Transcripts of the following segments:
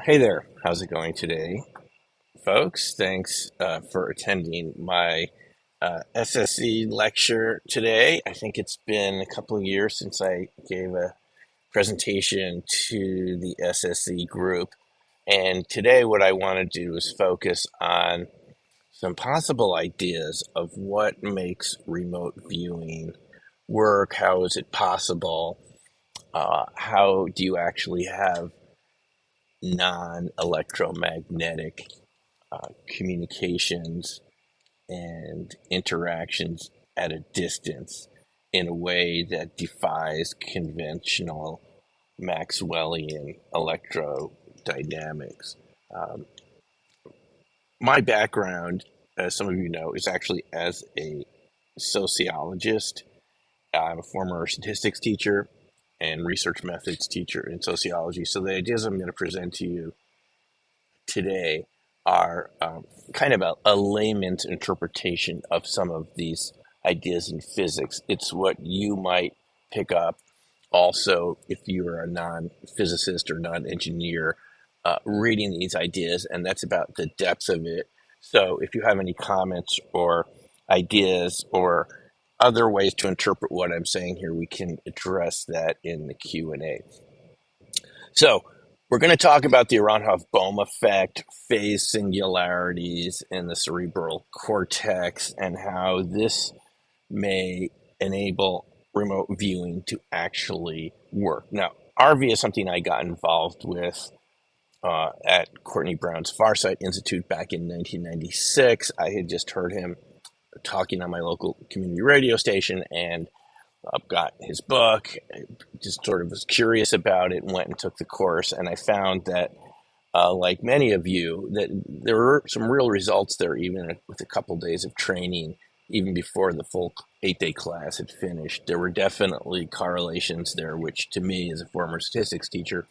Hey there. How's it going today, folks? Thanks for attending my SSE lecture today. I think it's been a couple of years since I gave a presentation to the SSE group. And today, what I want to do is focus on some possible ideas of what makes remote viewing work. How is it possible? How do you actually have non-electromagnetic communications and interactions at a distance in a way that defies conventional Maxwellian electrodynamics. Um, my background, as some of you know, is actually as a sociologist. I'm a former statistics teacher and research methods teacher in sociology. So the ideas I'm going to present to you today are kind of a layman's interpretation of some of these ideas in physics. It's what you might pick up also if you're a non-physicist or non-engineer reading these ideas, and that's about the depths of it. So if you have any comments or ideas or other ways to interpret what I'm saying here, we can address that in the Q&A. So we're going to talk about the Aharonov-Bohm effect, phase singularities in the cerebral cortex, and how this may enable remote viewing to actually work. Now, RV is something I got involved with at Courtney Brown's Farsight Institute back in 1996. I had just heard him talking on my local community radio station, and I've got his book, just sort of was curious about it and went and took the course. And I found that, like many of you, that there were some real results there, even with a couple days of training, even before the full 8-day class had finished. There were definitely correlations there, which to me, as a former statistics teacher,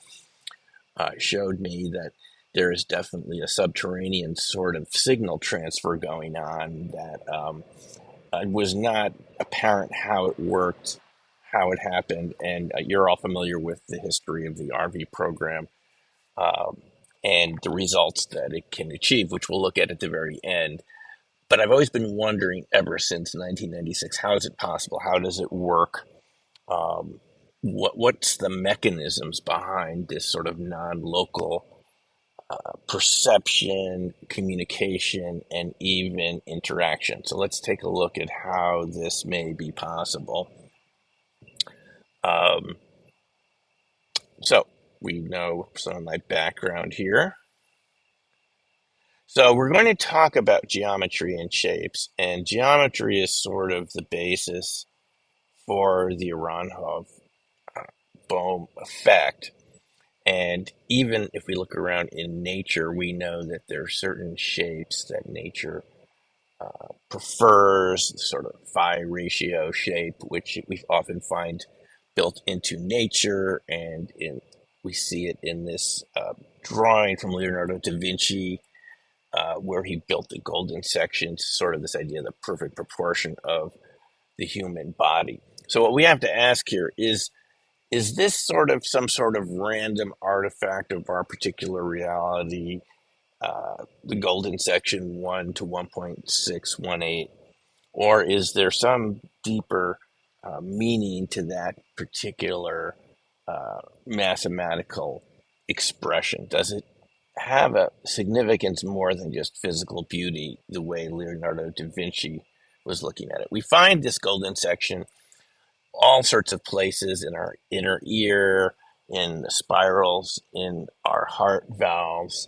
showed me that there is definitely a subterranean sort of signal transfer going on that it was not apparent how it worked, how it happened, and you're all familiar with the history of the RV program um, and the results that it can achieve, which we'll look at the very end. But I've always been wondering ever since 1996, how is it possible? How does it work? Um, what's the mechanisms behind this sort of non-local perception, communication, and even interaction? So let's take a look at how this may be possible. Um, so we know some of my background here. So we're going to talk about geometry and shapes, and geometry is sort of the basis for the Aharonov-Bohm effect. And even if we look around in nature, we know that there are certain shapes that nature prefers, sort of phi ratio shape, which we often find built into nature, and we see it in this drawing from Leonardo da Vinci, where he built the golden section, sort of this idea of the perfect proportion of the human body. So what we have to ask here is this sort of some sort of random artifact of our particular reality, the golden section 1 to 1.618, or is there some deeper meaning to that particular mathematical expression? Does it have a significance more than just physical beauty, the way Leonardo da Vinci was looking at it? We find this golden section all sorts of places in our inner ear, in the spirals, in our heart valves,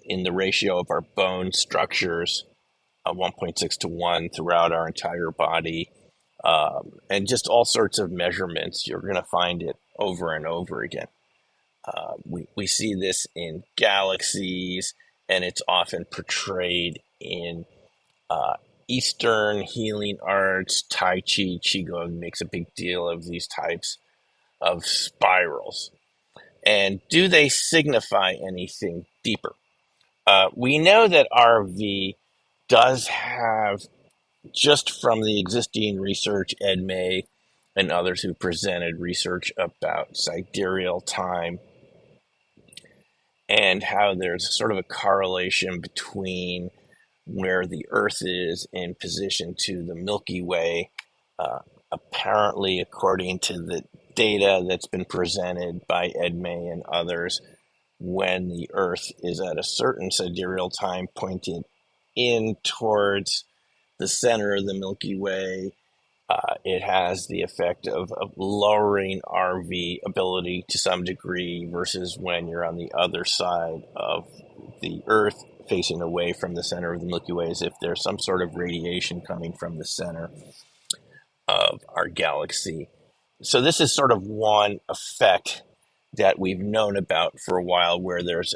in the ratio of our bone structures, 1.6 to 1 throughout our entire body, and just all sorts of measurements. You're going to find it over and over again. We see this in galaxies, and it's often portrayed in uh, Eastern healing arts. Tai Chi, Qigong makes a big deal of these types of spirals. And do they signify anything deeper? We know that RV does have, just from the existing research, Ed May and others who presented research about sidereal time, and how there's sort of a correlation between where the Earth is in position to the Milky Way. Apparently, according to the data that's been presented by Ed May and others, when the Earth is at a certain sidereal time pointing in towards the center of the Milky Way, it has the effect of lowering RV ability to some degree versus when you're on the other side of the Earth facing away from the center of the Milky Way, as if there's some sort of radiation coming from the center of our galaxy. So this is sort of one effect that we've known about for a while, where there's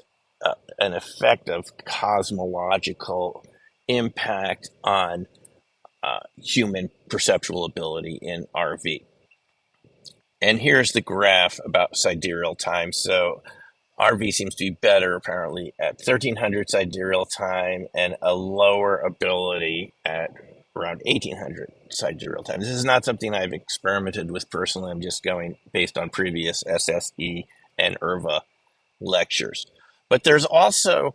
an effect of cosmological impact on human perceptual ability in RV. And here's the graph about sidereal time. So RV seems to be better apparently at 1300 sidereal time and a lower ability at around 1800 sidereal time. This is not something I've experimented with personally. I'm just going based on previous SSE and ERVA lectures. But there's also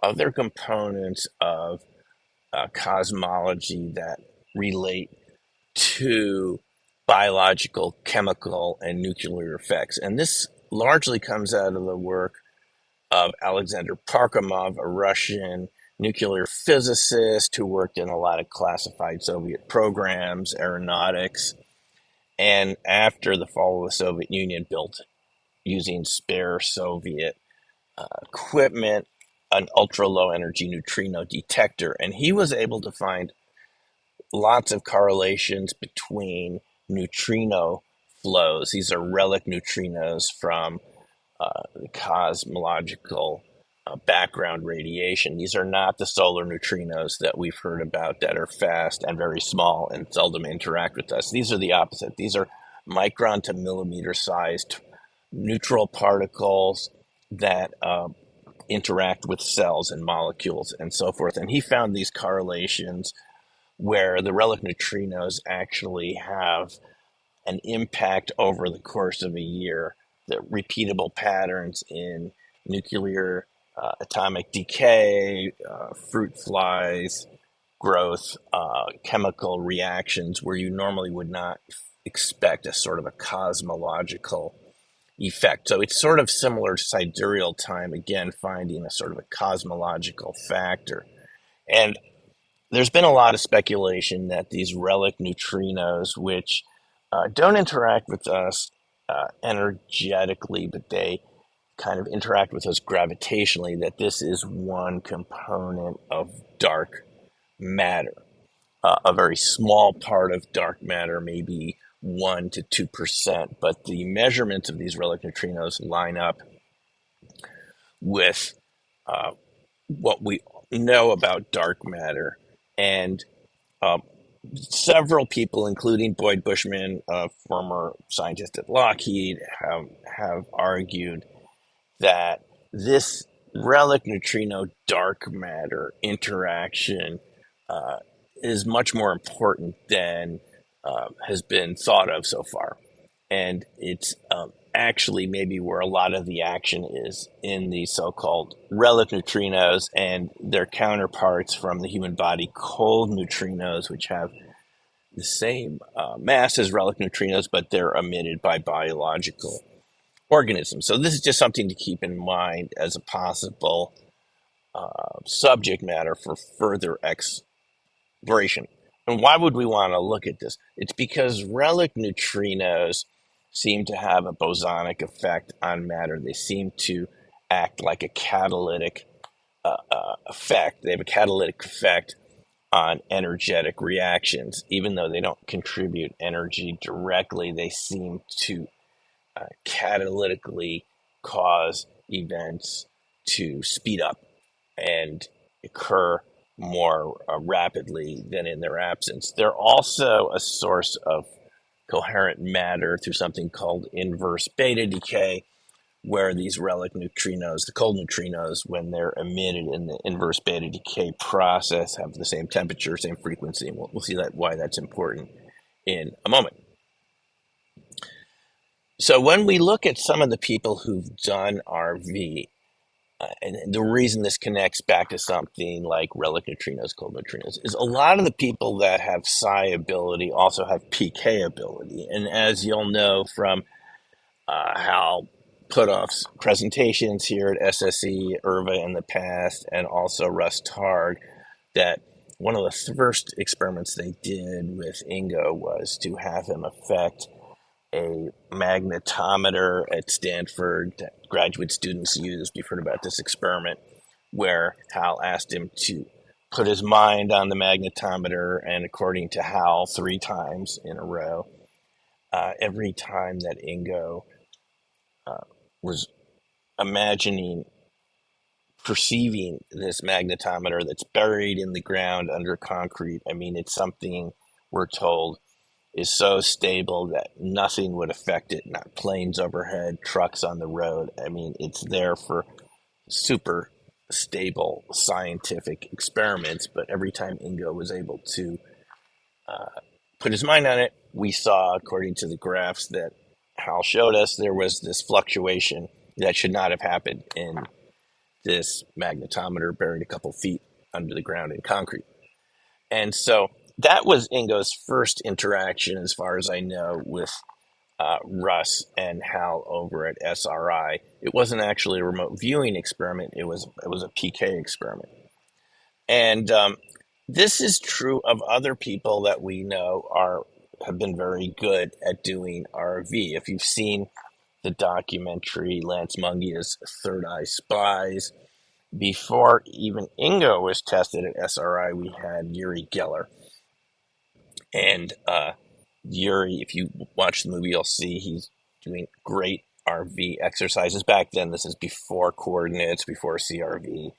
other components of cosmology that relate to biological, chemical, and nuclear effects. And this largely comes out of the work of Alexander Parkhomov, a Russian nuclear physicist who worked in a lot of classified Soviet programs, aeronautics, and after the fall of the Soviet Union, built using spare Soviet equipment an ultra low energy neutrino detector. And he was able to find lots of correlations between neutrino flows. These are relic neutrinos from the cosmological background radiation. These are not the solar neutrinos that we've heard about that are fast and very small and seldom interact with us. These are the opposite. These are micron to millimeter sized neutral particles that interact with cells and molecules and so forth. And he found these correlations where the relic neutrinos actually have an impact over the course of a year, the repeatable patterns in nuclear atomic decay, fruit flies, growth, chemical reactions, where you normally would not expect a sort of a cosmological effect. So it's sort of similar to sidereal time, again, finding a sort of a cosmological factor. And there's been a lot of speculation that these relic neutrinos, which don't interact with us energetically, but they kind of interact with us gravitationally, that this is one component of dark matter. A very small part of dark matter, maybe 1 to 2%, but the measurements of these relic neutrinos line up with what we know about dark matter. And um, several people, including Boyd Bushman, a former scientist at Lockheed, have argued that this relic neutrino dark matter interaction is much more important than has been thought of so far. And it's actually maybe where a lot of the action is in the so-called relic neutrinos and their counterparts from the human body, cold neutrinos, which have the same mass as relic neutrinos, but they're emitted by biological organisms. So this is just something to keep in mind as a possible subject matter for further exploration. And why would we want to look at this? It's because relic neutrinos seem to have a bosonic effect on matter. They seem to act like a catalytic effect. They have a catalytic effect on energetic reactions. Even though they don't contribute energy directly, they seem to catalytically cause events to speed up and occur more rapidly than in their absence. They're also a source of coherent matter through something called inverse beta decay, where these relic neutrinos, the cold neutrinos, when they're emitted in the inverse beta decay process, have the same temperature, same frequency, and we'll see why that's important in a moment. So when we look at some of the people who've done RV, And the reason this connects back to something like relic neutrinos, cold neutrinos, is a lot of the people that have psi ability also have PK ability. And as you'll know from Hal Putoff's presentations here at SSE, IRVA in the past, and also Russ Targ, that one of the first experiments they did with Ingo was to have him affect a magnetometer at Stanford that graduate students used. You've heard about this experiment where Hal asked him to put his mind on the magnetometer, and according to Hal, 3 times in a row, every time that Ingo was imagining perceiving this magnetometer that's buried in the ground under concrete. I mean, it's something we're told is so stable that nothing would affect it, not planes overhead, trucks on the road. I mean, it's there for super stable scientific experiments, but every time Ingo was able to put his mind on it, we saw, according to the graphs that Hal showed us, there was this fluctuation that should not have happened in this magnetometer buried a couple feet under the ground in concrete. And so that was Ingo's first interaction, as far as I know, with Russ and Hal over at SRI. It wasn't actually a remote viewing experiment. It was a PK experiment. And this is true of other people that we know have been very good at doing RV. If you've seen the documentary Lance Mungia's Third Eye Spies, before even Ingo was tested at SRI, we had Uri Geller. And Uri, if you watch the movie, you'll see he's doing great RV exercises. Back then, this is before coordinates, before CRV.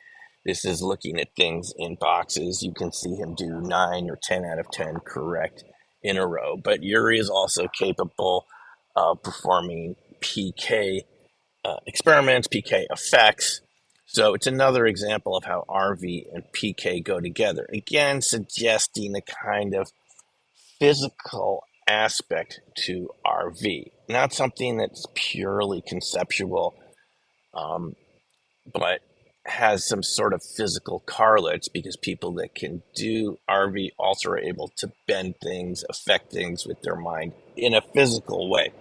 This is looking at things in boxes. You can see him do 9 or 10 out of 10 correct in a row. But Uri is also capable of performing PK experiments, PK effects. So it's another example of how RV and PK go together. Again, suggesting a kind of physical aspect to RV, not something that's purely conceptual, but has some sort of physical correlates, because people that can do RV also are able to bend things, affect things with their mind in a physical way.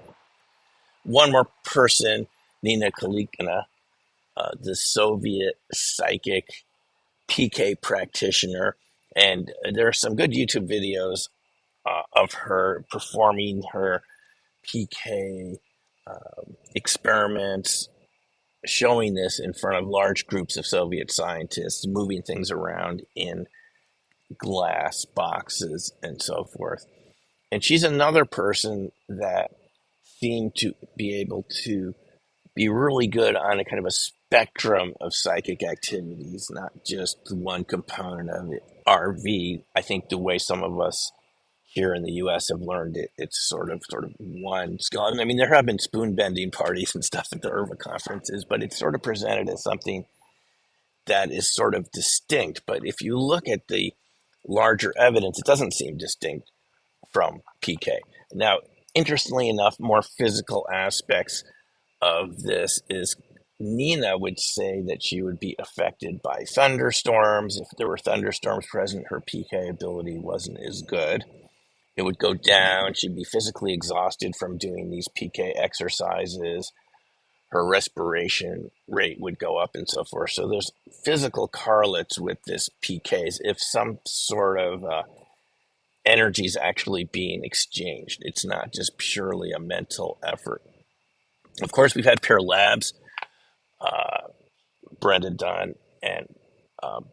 One more person, Nina Kalugina, the Soviet psychic PK practitioner, and there are some good YouTube videos of her performing her PK experiments, showing this in front of large groups of Soviet scientists, moving things around in glass boxes and so forth. And she's another person that seemed to be able to be really good on a kind of a spectrum of psychic activities, not just one component of it. RV, I think the way some of us here in the U.S. have learned it, it's sort of one skill. I mean, there have been spoon bending parties and stuff at the IRVA conferences, but it's sort of presented as something that is sort of distinct. But if you look at the larger evidence, it doesn't seem distinct from PK. Now, interestingly enough, more physical aspects of this is Nina would say that she would be affected by thunderstorms. If there were thunderstorms present, her PK ability wasn't as good. It would go down. She'd be physically exhausted from doing these PK exercises. Her respiration rate would go up and so forth. So there's physical correlates with this PKs. If some sort of energy is actually being exchanged, it's not just purely a mental effort. Of course, we've had pair labs, Brenda Dunn and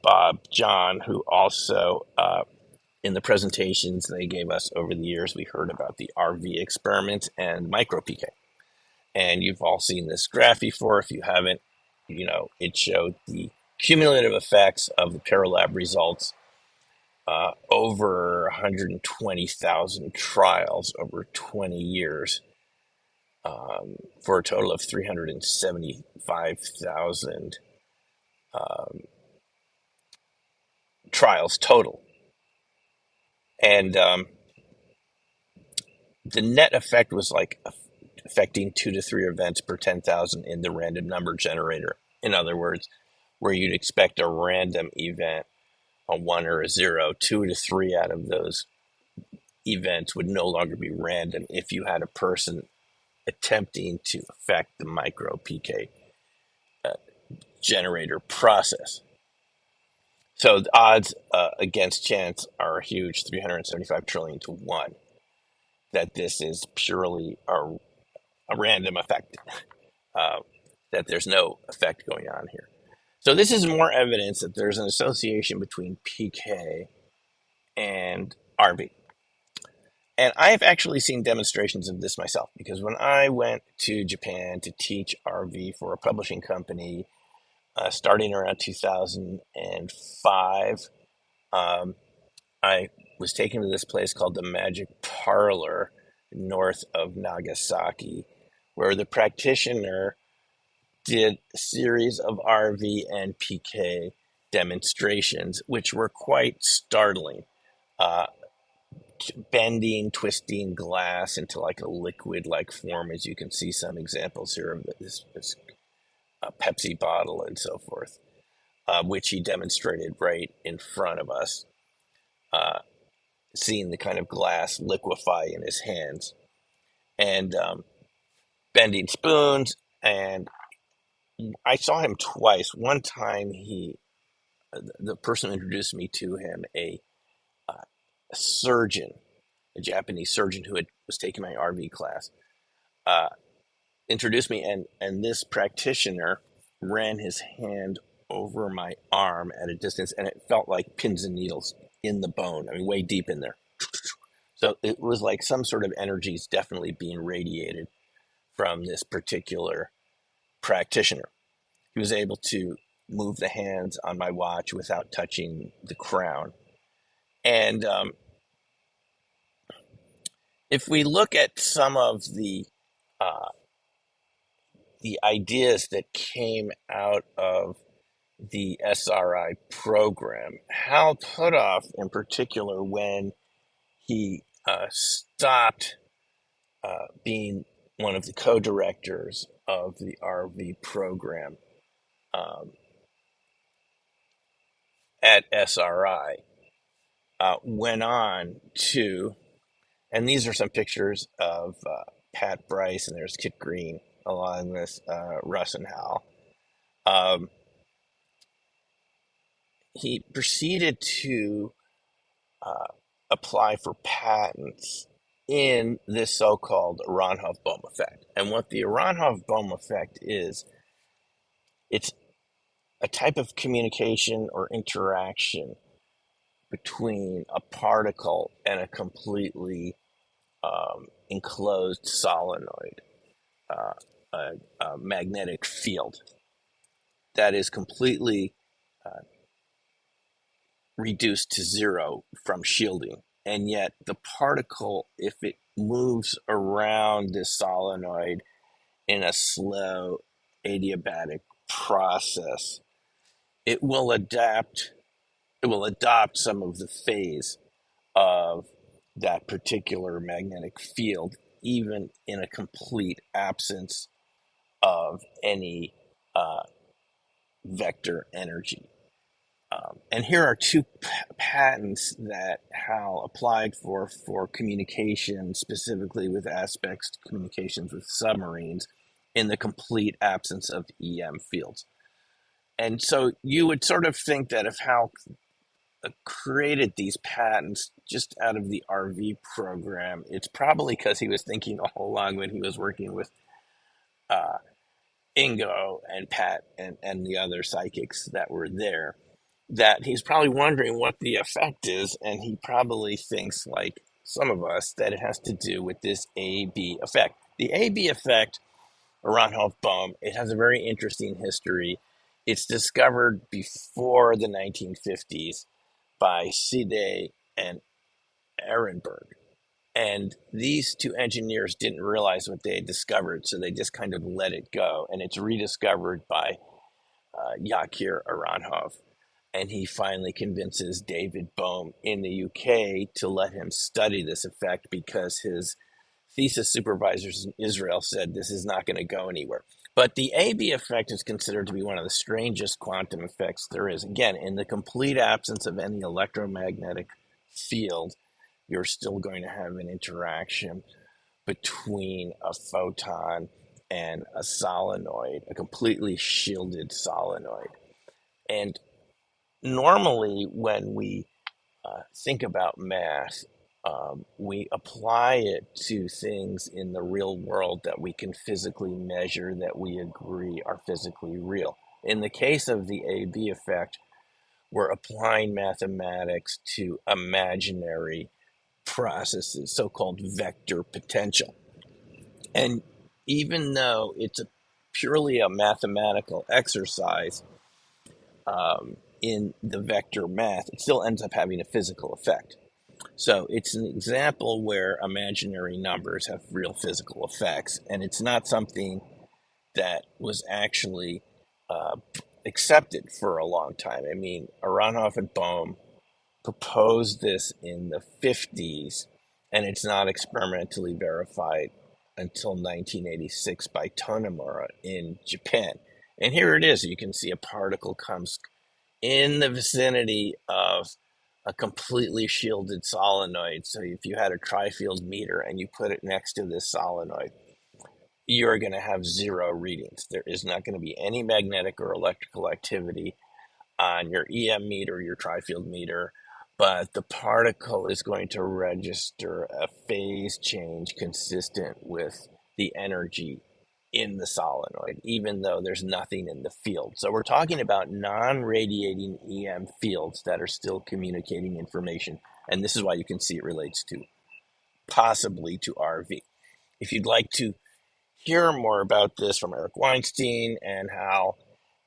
Bob John, who also in the presentations they gave us over the years, we heard about the RV experiments and micro PK. And you've all seen this graph before. If you haven't, it showed the cumulative effects of the Paralab results over 120,000 trials over 20 years for a total of 375,000 trials total. And the net effect was like affecting 2 to 3 events per 10,000 in the random number generator In other words, where you'd expect a random event, a 1 or a 0, 2 to 3 out of those events would no longer be random if you had a person attempting to affect the micro PK generator process. So the odds against chance are huge, 375 trillion to 1, that this is purely a random effect, uh, that there's no effect going on here. So this is more evidence that there's an association between PK and RV. And I've actually seen demonstrations of this myself, because when I went to Japan to teach RV for a publishing company, starting around 2005, um, I was taken to this place called the Magic Parlor north of Nagasaki, where the practitioner did a series of RV and PK demonstrations, which were quite startling. Uh, Bending, twisting glass into like a liquid-like form, as you can see some examples here of this Pepsi bottle and so forth, which he demonstrated right in front of us, uh, seeing the kind of glass liquefy in his hands, and bending spoons. And I saw him twice. One time, the person introduced me to him, a surgeon, a Japanese surgeon who was taking my RV class, uh, introduced me, and this practitioner ran his hand over my arm at a distance, and it felt like pins and needles in the bone. I mean, way deep in there. So it was like some sort of energy is definitely being radiated from this particular practitioner. He was able to move the hands on my watch without touching the crown. And if we look at some of uh, the ideas that came out of the SRI program, Hal Puthoff in particular, when he stopped being one of the co-directors of the RV program um, at SRI, went on to, and these are some pictures of Pat Bryce, and there's Kit Green along with Russ and Hal. He proceeded to uh, apply for patents in this so-called Aharonov-Bohm effect. And what the Aharonov-Bohm effect is, it's a type of communication or interaction between a particle and a completely enclosed solenoid, uh, a magnetic field that is completely reduced to zero from shielding. And yet the particle, if it moves around this solenoid in a slow adiabatic process, it will adapt, it will adopt some of the phase of that particular magnetic field, even in a complete absence of any uh, vector energy. And here are two patents that Hal applied for communication, specifically with aspects to communications with submarines, in the complete absence of EM fields. And so you would sort of think that if Hal created these patents just out of the RV program, it's probably because he was thinking all along when he was working with uh, Ingo and Pat and the other psychics that were there, that he's probably wondering what the effect is, and he probably thinks, like some of us, that it has to do with this AB effect. The AB effect, Aharonov-Bohm, it has a very interesting history. It's discovered before the 1950s by Side and Ehrenberg. And these two engineers didn't realize what they had discovered, so they just kind of let it go. And it's rediscovered by Yakir Aharonov. And he finally convinces David Bohm in the UK to let him study this effect, because his thesis supervisors in Israel said this is not going to go anywhere. But the AB effect is considered to be one of the strangest quantum effects there is. Again, in the complete absence of any electromagnetic field, you're still going to have an interaction between a photon and a solenoid, a completely shielded solenoid. And normally, when we think about math, we apply it to things in the real world that we can physically measure, that we agree are physically real. In the case of the AB effect, we're applying mathematics to imaginary processes, so called vector potential. And even though it's purely a mathematical exercise in the vector math, it still ends up having a physical effect. So it's an example where imaginary numbers have real physical effects, and it's not something that was actually uh, accepted for a long time. I mean, Aharonov and Bohm proposed this in the 50s, and it's not experimentally verified until 1986 by Tonomura in Japan. And here it is. You can see a particle comes in the vicinity of a completely shielded solenoid. So if you had a tri-field meter and you put it next to this solenoid, you're going to have zero readings. There is not going to be any magnetic or electrical activity on your EM meter, your tri-field meter, but the particle is going to register a phase change consistent with the energy in the solenoid, even though there's nothing in the field. So we're talking about non-radiating EM fields that are still communicating information, and this is why you can see it relates to possibly to RV. If you'd like to hear more about this from Eric Weinstein and how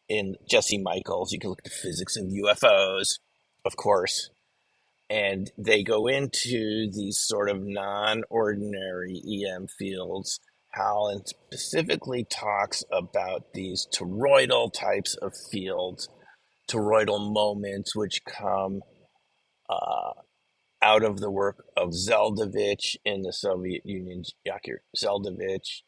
in Jesse Michaels, you can look at the physics of UFOs, of course, and they go into these sort of non-ordinary EM fields. Howland specifically talks about these toroidal types of fields, toroidal moments, which come uh, out of the work of Zeldovich in the Soviet Union, Yakir Zeldovich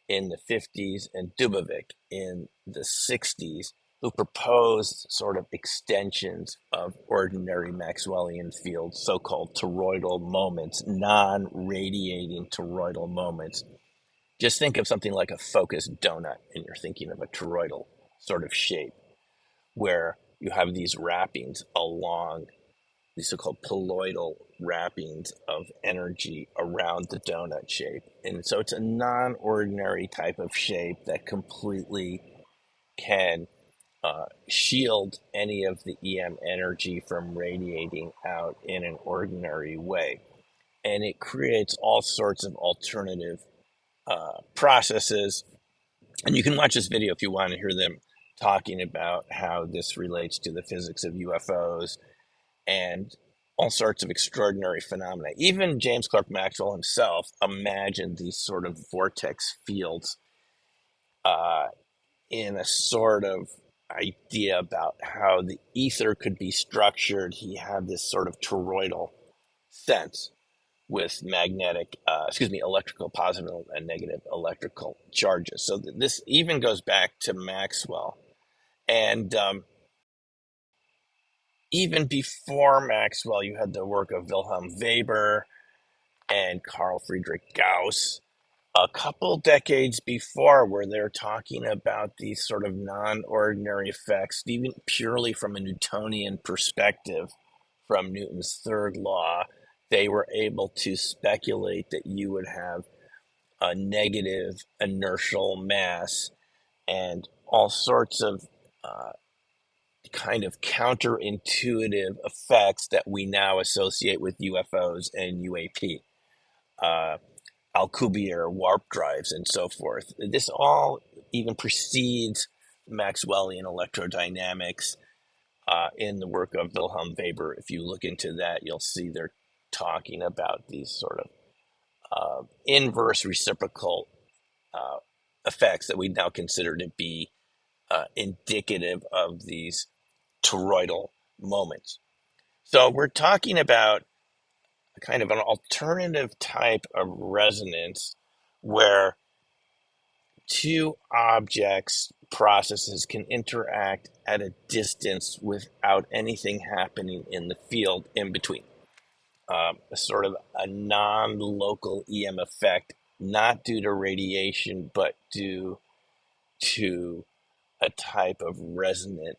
in the 50s, and Dubovik in the 60s, who proposed sort of extensions of ordinary Maxwellian fields, so-called toroidal moments, non-radiating toroidal moments. Just think of something like a focused donut, and you're thinking of a toroidal sort of shape, where you have these wrappings along these so-called poloidal wrappings of energy around the donut shape. And so it's a non-ordinary type of shape that completely can shield any of the EM energy from radiating out in an ordinary way. And it creates all sorts of alternative processes. And you can watch this video if you want to hear them talking about how this relates to the physics of UFOs and all sorts of extraordinary phenomena. Even James Clerk Maxwell himself imagined these sort of vortex fields uh, in a sort of idea about how the ether could be structured. He had this sort of toroidal sense with electrical positive and negative electrical charges. So this even goes back to Maxwell. And even before Maxwell, you had the work of Wilhelm Weber and Carl Friedrich Gauss. A couple decades before, where they're talking about these sort of non-ordinary effects, even purely from a Newtonian perspective, from Newton's third law, they were able to speculate that you would have a negative inertial mass and all sorts of kind of counterintuitive effects that we now associate with UFOs and UAP, Alcubierre warp drives, and so forth. This all even precedes Maxwellian electrodynamics in the work of Wilhelm Weber. If you look into that, you'll see they're talking about these sort of inverse reciprocal uh, effects that we now consider to be indicative of these toroidal moments. So we're talking about kind of an alternative type of resonance where two objects, processes can interact at a distance without anything happening in the field in between. A sort of a non-local EM effect, not due to radiation, but due to a type of resonant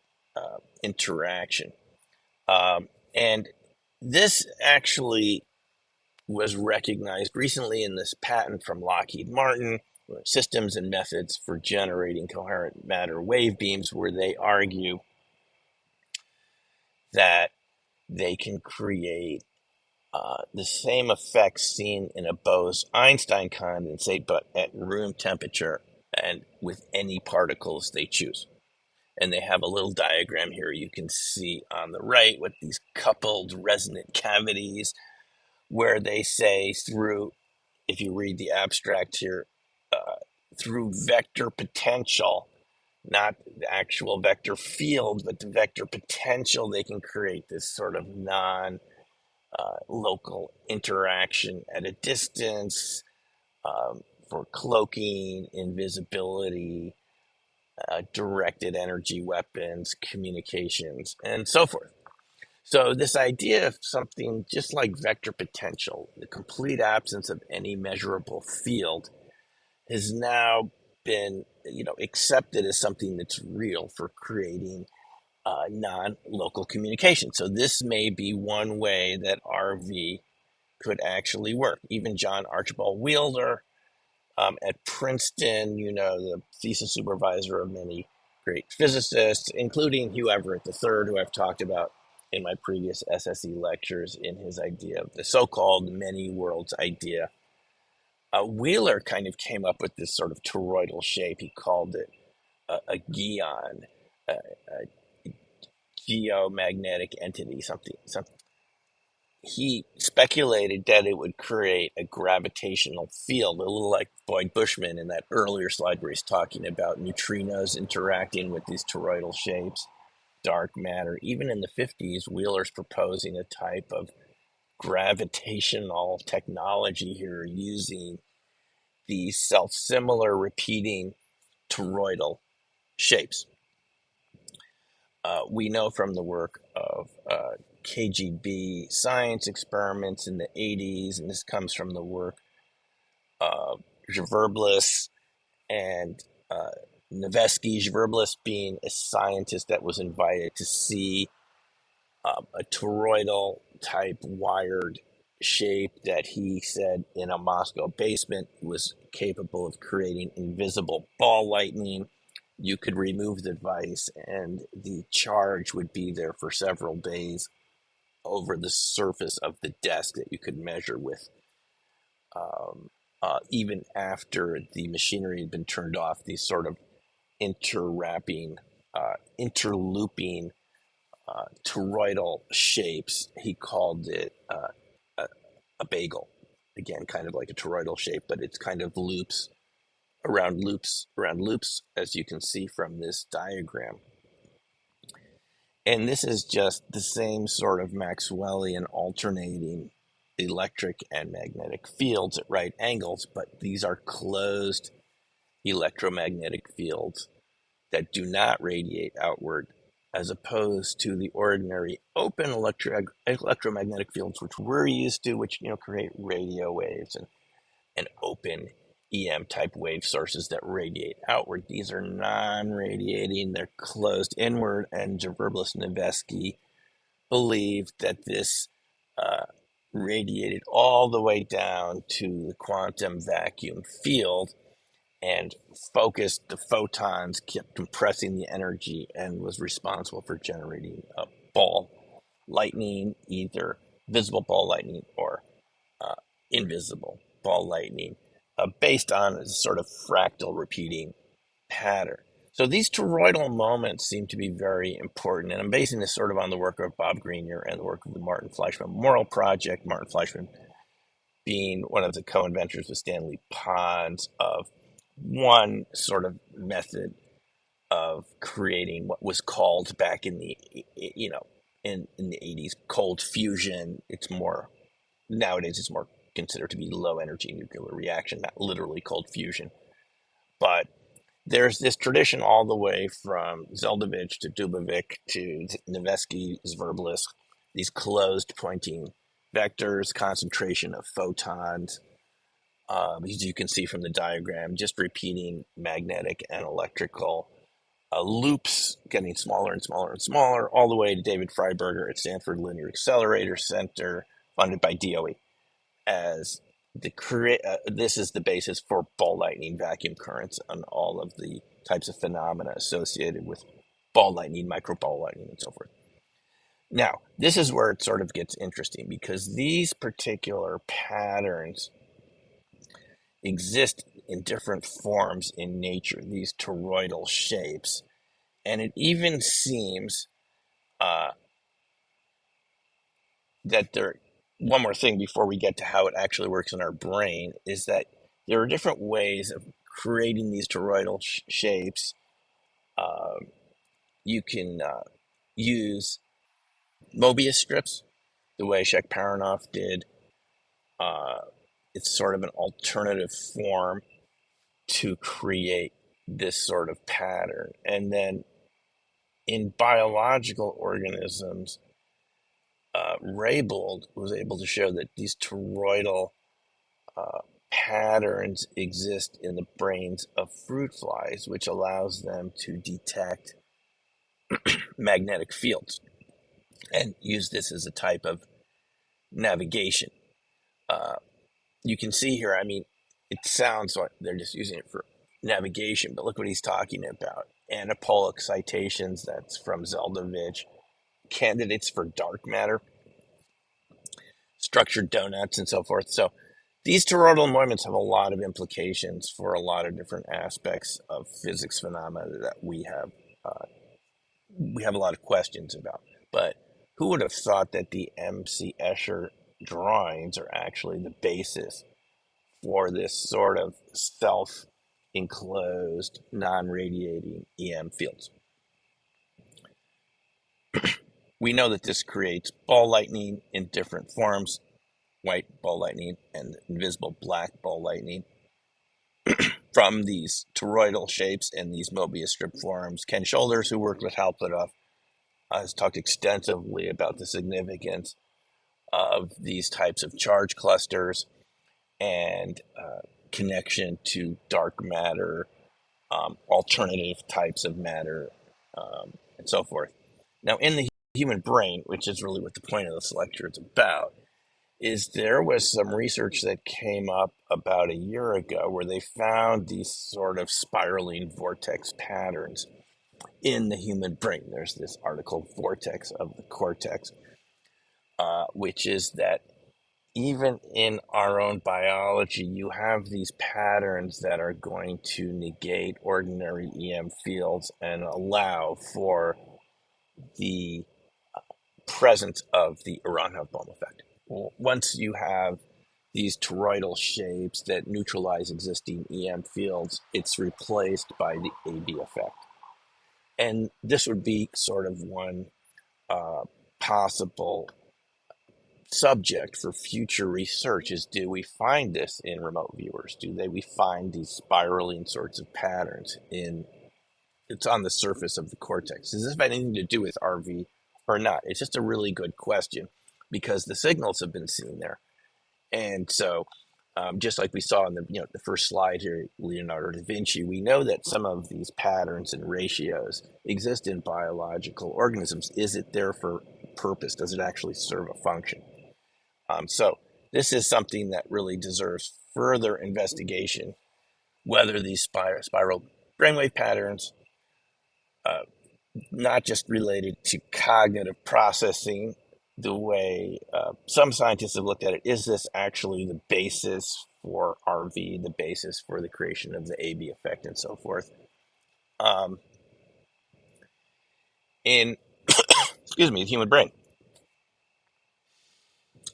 interaction. And this actually was recognized recently in this patent from Lockheed Martin, Systems and Methods for Generating Coherent Matter Wave Beams, where they argue that they can create the same effects seen in a Bose-Einstein condensate, but at room temperature and with any particles they choose. And they have a little diagram here you can see on the right with these coupled resonant cavities, where they say through, if you read the abstract here, through vector potential, not the actual vector field, but the vector potential, they can create this sort of non-local interaction at a distance for cloaking, invisibility, directed energy weapons, communications, and so forth. So this idea of something just like vector potential, the complete absence of any measurable field, has now been, accepted as something that's real for creating non-local communication. So this may be one way that RV could actually work. Even John Archibald Wheeler at Princeton, the thesis supervisor of many great physicists, including Hugh Everett III, who I've talked about in my previous SSE lectures in his idea of the so-called many worlds idea. Wheeler kind of came up with this sort of toroidal shape. He called it a geon, a geomagnetic entity, something. He speculated that it would create a gravitational field, a little like Boyd Bushman in that earlier slide where he's talking about neutrinos interacting with these toroidal shapes, dark matter. Even in the 50s, Wheeler's proposing a type of gravitational technology here using these self-similar repeating toroidal shapes. We know from the work of KGB science experiments in the 80s, and this comes from the work of Zverblis and Nevesky, Zverblis being a scientist that was invited to see a toroidal type wired shape that he said in a Moscow basement was capable of creating invisible ball lightning. You could remove the device and the charge would be there for several days over the surface of the desk that you could measure with. Even after the machinery had been turned off, these sort of interlooping toroidal shapes, he called it a bagel. Again, kind of like a toroidal shape, but it's kind of loops around loops, as you can see from this diagram. And this is just the same sort of Maxwellian alternating electric and magnetic fields at right angles, but these are closed electromagnetic fields that do not radiate outward, as opposed to the ordinary open electromagnetic fields, which we're used to, which create radio waves and open EM type wave sources that radiate outward. These are non-radiating, they're closed inward, and Zverblis and Nevesky believed that this radiated all the way down to the quantum vacuum field and focused the photons, kept compressing the energy, and was responsible for generating a ball lightning, either visible ball lightning or invisible ball lightning, based on a sort of fractal repeating pattern. So these toroidal moments seem to be very important, and I'm basing this sort of on the work of Bob Greenyer and the work of the Martin Fleischmann Memorial Project, Martin Fleischmann being one of the co-inventors with Stanley Pons of one sort of method of creating what was called back in the in the 80s cold fusion. It's more nowadays it's more considered to be low energy nuclear reaction, not literally cold fusion, but there's this tradition all the way from Zeldovich to Dubovik to Nevesky, Zverblis, these closed pointing vectors, concentration of photons, as you can see from the diagram, just repeating magnetic and electrical loops, getting smaller and smaller and smaller, all the way to David Freiberger at Stanford Linear Accelerator Center, funded by DOE, as this is the basis for ball lightning vacuum currents and all of the types of phenomena associated with ball lightning, micro ball lightning, and so forth. Now, this is where it sort of gets interesting because these particular patterns exist in different forms in nature, these toroidal shapes. And it even seems uh, that one more thing before we get to how it actually works in our brain is that there are different ways of creating these toroidal shapes. Uh, you can use Mobius strips, the way Shakparanov did. Uh, it's sort of an alternative form to create this sort of pattern. And then in biological organisms, Raybould was able to show that these toroidal uh, patterns exist in the brains of fruit flies, which allows them to detect magnetic fields and use this as a type of navigation. Uh, you can see here, I mean, it sounds like they're just using it for navigation, but look what he's talking about. Antipole excitations, that's from Zeldovich, candidates for dark matter, structured donuts, and so forth. So these toroidal moments have a lot of implications for a lot of different aspects of physics phenomena that we have a lot of questions about. But who would have thought that the M.C. Escher drawings are actually the basis for this sort of self-enclosed, non-radiating EM fields? We know that this creates ball lightning in different forms, white ball lightning and invisible black ball lightning from these toroidal shapes and these Mobius strip forms. Ken Shoulders, who worked with Halpidov, has talked extensively about the significance of these types of charge clusters and connection to dark matter, alternative types of matter, and so forth. Now, in the human brain, which is really what the point of this lecture is about, is there was some research that came up about a year ago where they found these sort of spiraling vortex patterns in the human brain. There's this article, Vortex of the Cortex, which is that even in our own biology, you have these patterns that are going to negate ordinary EM fields and allow for the presence of the Aharonov-Bohm effect. Once you have these toroidal shapes that neutralize existing EM fields, it's replaced by the AB effect. And this would be sort of one possible subject for future research is, do we find this in remote viewers? We find these spiraling sorts of patterns it's on the surface of the cortex? Does this have anything to do with RV or not? It's just a really good question because the signals have been seen there. And so just like we saw in the first slide here, Leonardo da Vinci, we know that some of these patterns and ratios exist in biological organisms. Is it there for purpose? Does it actually serve a function? So this is something that really deserves further investigation, whether these spiral brainwave patterns, not just related to cognitive processing, the way some scientists have looked at it, is this actually the basis for RV, the basis for the creation of the AB effect, and so forth? In the human brain.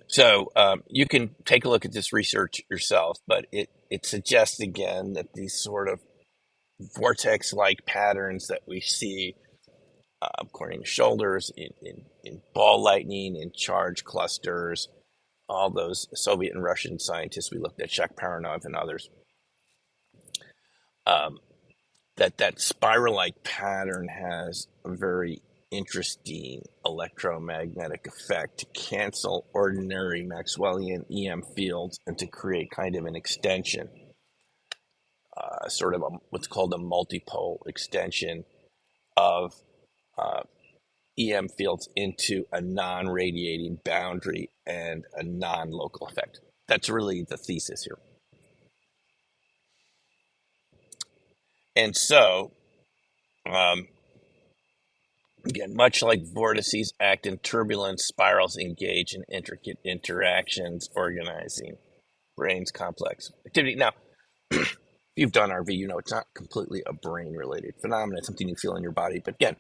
So you can take a look at this research yourself, but it suggests again that these sort of vortex-like patterns that we see, according to Shoulders, in ball lightning, in charge clusters, all those Soviet and Russian scientists we looked at, Shakparanov and others, that spiral-like pattern has a very interesting electromagnetic effect to cancel ordinary Maxwellian EM fields and to create kind of an extension, sort of what's called a multipole extension of EM fields into a non-radiating boundary and a non-local effect. That's really the thesis here. And so, again, much like vortices act in turbulence, spirals engage in intricate interactions, organizing brain's complex activity. Now, if you've done RV, you know it's not completely a brain-related phenomenon. It's something you feel in your body. But again,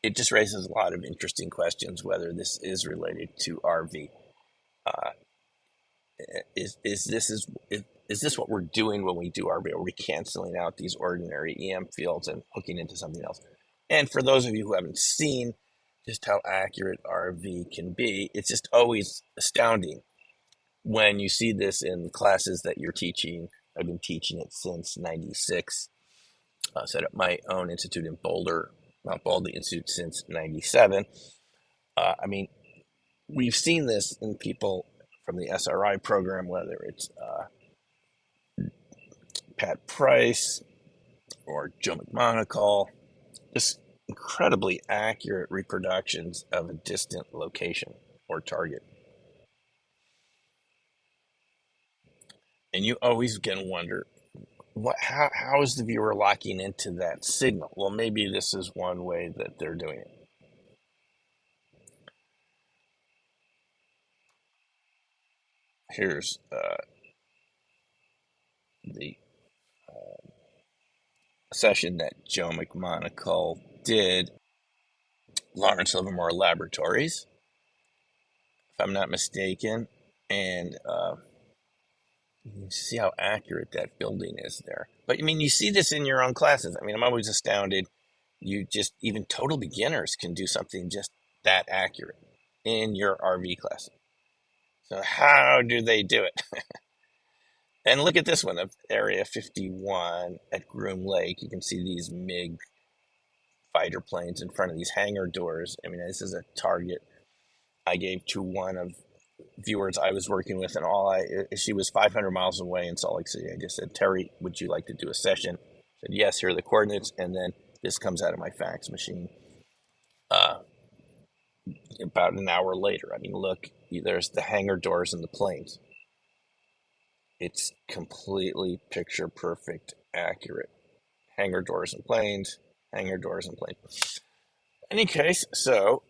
it just raises a lot of interesting questions whether this is related to RV. Is this what we're doing when we do RV? Are we canceling out these ordinary EM fields and hooking into something else? And for those of you who haven't seen just how accurate RV can be, it's just always astounding when you see this in classes that you're teaching. I've been teaching it since '96. Set up my own institute in Boulder, Mount Baldy Institute, since '97. I mean, we've seen this in people from the SRI program, whether it's Pat Price or Joe McMonagle, just incredibly accurate reproductions of a distant location or target. And you always can wonder, how is the viewer locking into that signal? Well, maybe this is one way that they're doing it. Here's the session that Joe McMonagle did, Lawrence Livermore Laboratories, if I'm not mistaken, and you see how accurate that building is there. But I mean, you see this in your own classes. I mean, I'm always astounded. Even total beginners can do something just that accurate in your RV class. So how do they do it? And look at this one of Area 51 at Groom Lake. You can see these MiG fighter planes in front of these hangar doors. I mean, this is a target I gave to one of viewers I was working with, and she was 500 miles away in Salt Lake City. I just said, Terry, would you like to do a session? I said, yes, here are the coordinates, and then this comes out of my fax machine. About an hour later, I mean, look, there's the hangar doors and the planes. It's completely picture perfect, accurate. Hangar doors and planes, hangar doors and planes. In any case, so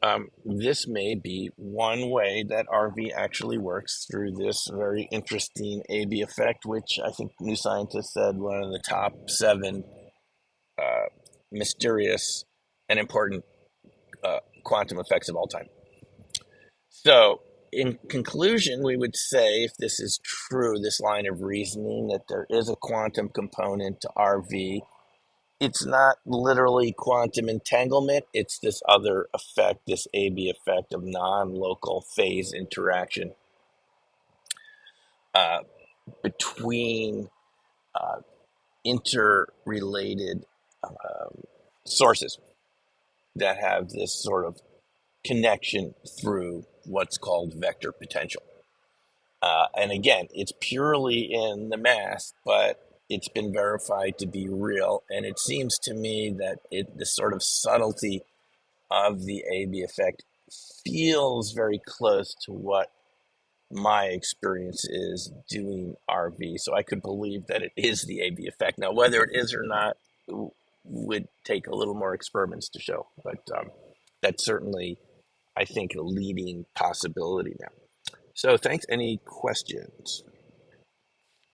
this may be one way that RV actually works through this very interesting AB effect, which I think New Scientist said one of the top 7 mysterious and important quantum effects of all time. So, in conclusion, we would say, if this is true, this line of reasoning, that there is a quantum component to RV. It's not literally quantum entanglement. It's this other effect, this AB effect of non-local phase interaction between interrelated sources that have this sort of connection through what's called vector potential. And again, it's purely in the math, but it's been verified to be real. And it seems to me that this sort of subtlety of the AB effect feels very close to what my experience is doing RV. So I could believe that it is the AB effect. Now, whether it is or not would take a little more experiments to show. But that's certainly, I think, a leading possibility now. So thanks. Any questions?